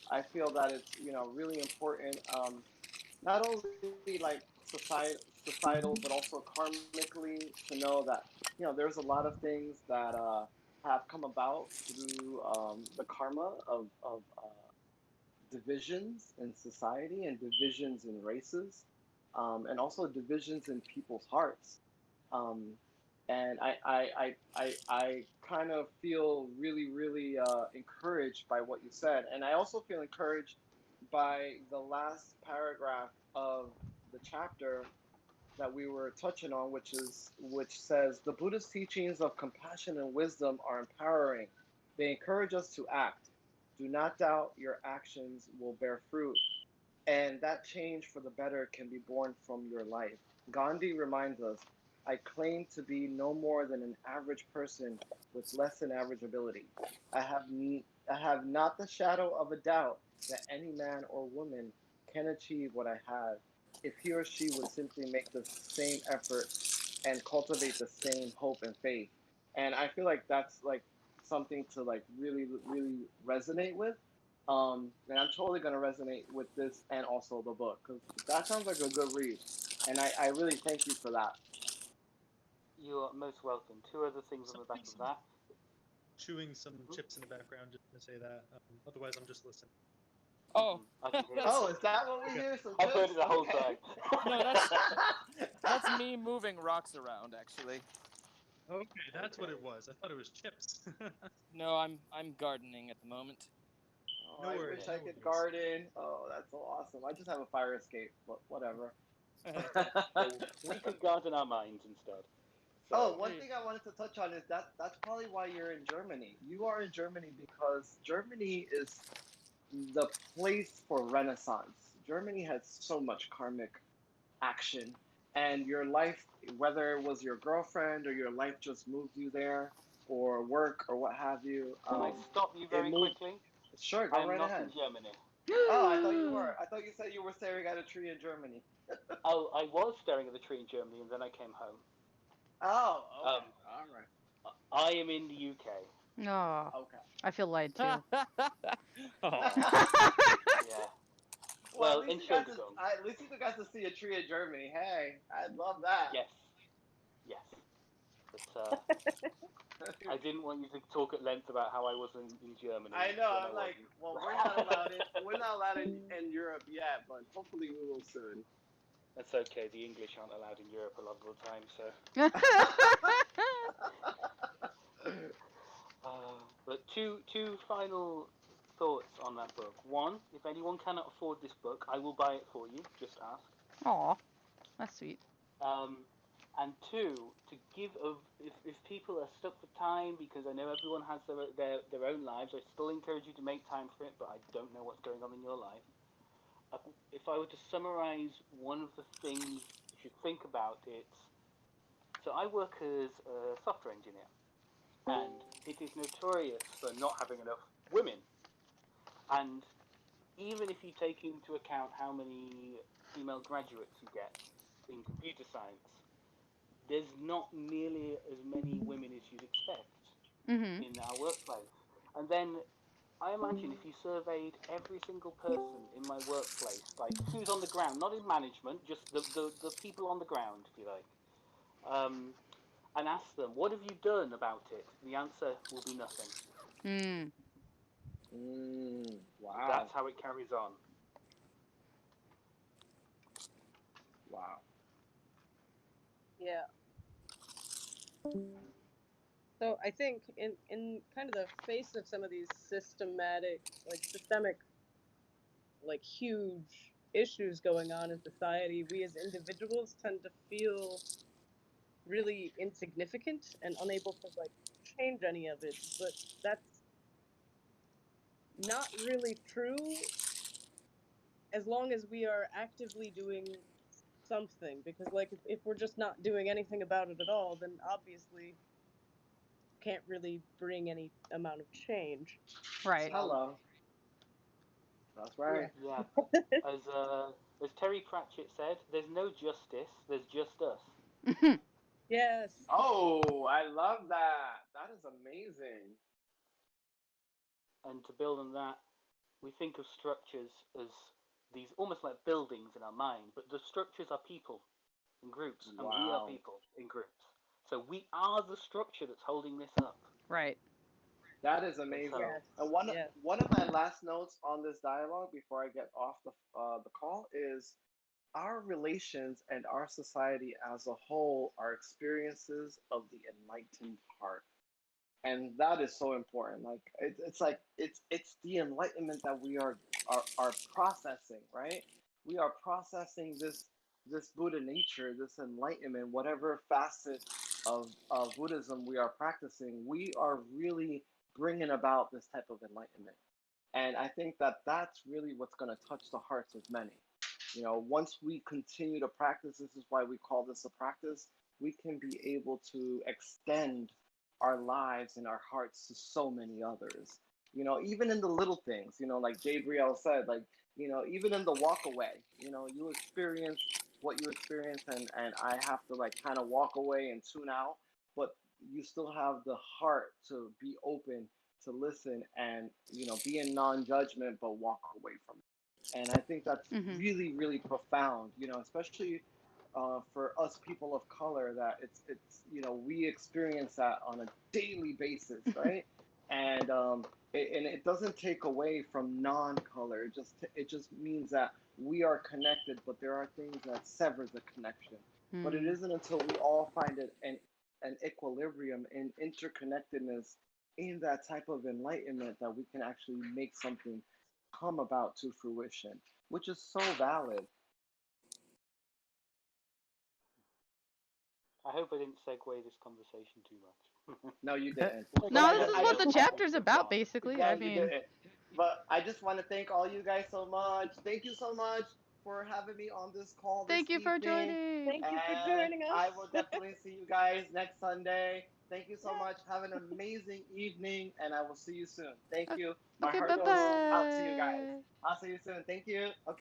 I feel that it's really important. Not only like societal, but also karmically to know that there's a lot of things that have come about through the karma of divisions in society and divisions in races, and also divisions in people's hearts. Um, and I kind of feel really encouraged by what you said, and I also feel encouraged by the last paragraph of the chapter that we were touching on, which says the Buddhist teachings of compassion and wisdom are empowering. They encourage us to act. Do not doubt your actions will bear fruit, and that change for the better can be born from your life. Gandhi reminds us, I claim to be no more than an average person with less than average ability. I have, I have not the shadow of a doubt that any man or woman can achieve what I have if he or she would simply make the same effort and cultivate the same hope and faith. And I feel like that's like something to like really resonate with. And I'm totally gonna resonate with this and also the book because that sounds like a good read, and I really thank you for that. You are most welcome. Two other things on the back Somebody's of that. chewing some Mhm. chips in the background. Just to say that. Otherwise, I'm just listening. Oh, I can hear it. Oh, is that what we hear? Some I've heard chips? it the whole Okay. time. no, that's me moving rocks around actually. Okay, that's what Okay. it was. I thought it was chips. No, I'm gardening at the moment. Oh, No I worries, wish no I could worries. garden. Oh, that's so awesome. I just have a fire escape, but whatever. Well, we can garden our minds instead. Oh, So, one thing I wanted to touch on is that's probably why you're in Germany. You are in Germany because Germany is the place for Renaissance. Germany has so much karmic action, and your life, whether it was your girlfriend or your life just moved you there, or work or what have you, can I stop you it very moved. quickly? Sure, I go am right not in ahead. Germany. Oh, I thought you were. I thought you said you were staring at a tree in Germany. Oh, I was staring at the tree in Germany, and then I came home. Oh, okay. Um, All right. I am in the UK. Oh, Okay. I feel lied to. Aw. Yeah. Well, Well, at in least you got to. Shogun. At least you got to see a tree in Germany. Hey, I'd love that. Yes. Yes. But I didn't want you to talk at length about how I was in Germany. I know. when I'm I like, wasn't. well, we're not allowed in. We're not allowed in Europe yet, but hopefully we will soon. That's okay. The English aren't allowed in Europe a lot of the time, so. But two final thoughts on that book. One, if anyone cannot afford this book, I will buy it for you. Just ask. Aw, that's sweet. And two, to give if people are stuck for time, because I know everyone has their own lives, I still encourage you to make time for it. But I don't know what's going on in your life. If I were to summarize one of the things you should think about, it's so I work as a software engineer, and it is notorious for not having enough women. And even if you take into account how many female graduates you get in computer science, there's not nearly as many women as you'd expect Mhm. in our workplace. And then I imagine if you surveyed every single person in my workplace, like who's on the ground, not in management, just the people on the ground, if you like, and ask them, what have you done about it? The answer will be nothing. Mm. And Wow. that's how it carries on. Wow. Yeah. So I think in kind of the face of some of these systemic, like huge issues going on in society, we as individuals tend to feel really insignificant and unable to like change any of it. But that's not really true as long as we are actively doing something. Because like if we're just not doing anything about it at all, then obviously can't really bring any amount of change. Right. Hello. That's Yeah. right. Yeah, as Terry Pratchett said, there's no justice, there's just us. Yes. Oh, I love that. That is amazing. And to build on that, we think of structures as these almost like buildings in our mind, but the structures are people in groups, and we are Wow. people in groups. So we are the structure that's holding this up. Right. That is And amazing. so, Yes. And one Yes. one of my last notes on this dialogue before I get off the call is our relations and our society as a whole are experiences of the enlightened heart, and that is so important. Like it's like it's the enlightenment that we are processing, right? We are processing this Buddha nature, this enlightenment, whatever facet of Buddhism we are practicing. We are really bringing about this type of enlightenment, and I think that that's really what's going to touch the hearts of many. Once we continue to practice, this is why we call this a practice, we can be able to extend our lives and our hearts to so many others. Even in the little things, like Gabriel said, like, even in the walk away, you experience what you experience, and I have to like kind of walk away and tune out, but you still have the heart to be open to listen and, be in non judgment, but walk away from it. And I think that's Mhm. really, really profound, especially for us people of color, that we experience that on a daily basis, right? And it doesn't take away from non-color. It just means that we are connected, but there are things that sever the connection. But it Mm. isn't until we all find it an equilibrium in interconnectedness in that type of enlightenment that we can actually make something come about to fruition, which is so valid. I hope I didn't segue this conversation too much. No, you didn't. But No, this is I what just the chapter's about, basically. no, I you mean, didn't. But I just want to thank all you guys so much. Thank you so much for having me on this call this thank you for evening. joining. Thank you for And joining us. I will definitely see you guys next Sunday. Thank you so Yeah. much. Have an amazing evening, and I will see you soon. Thank Okay, you. My okay, heart bye goes out to you guys. bye. I'll see you soon. Thank you. Okay.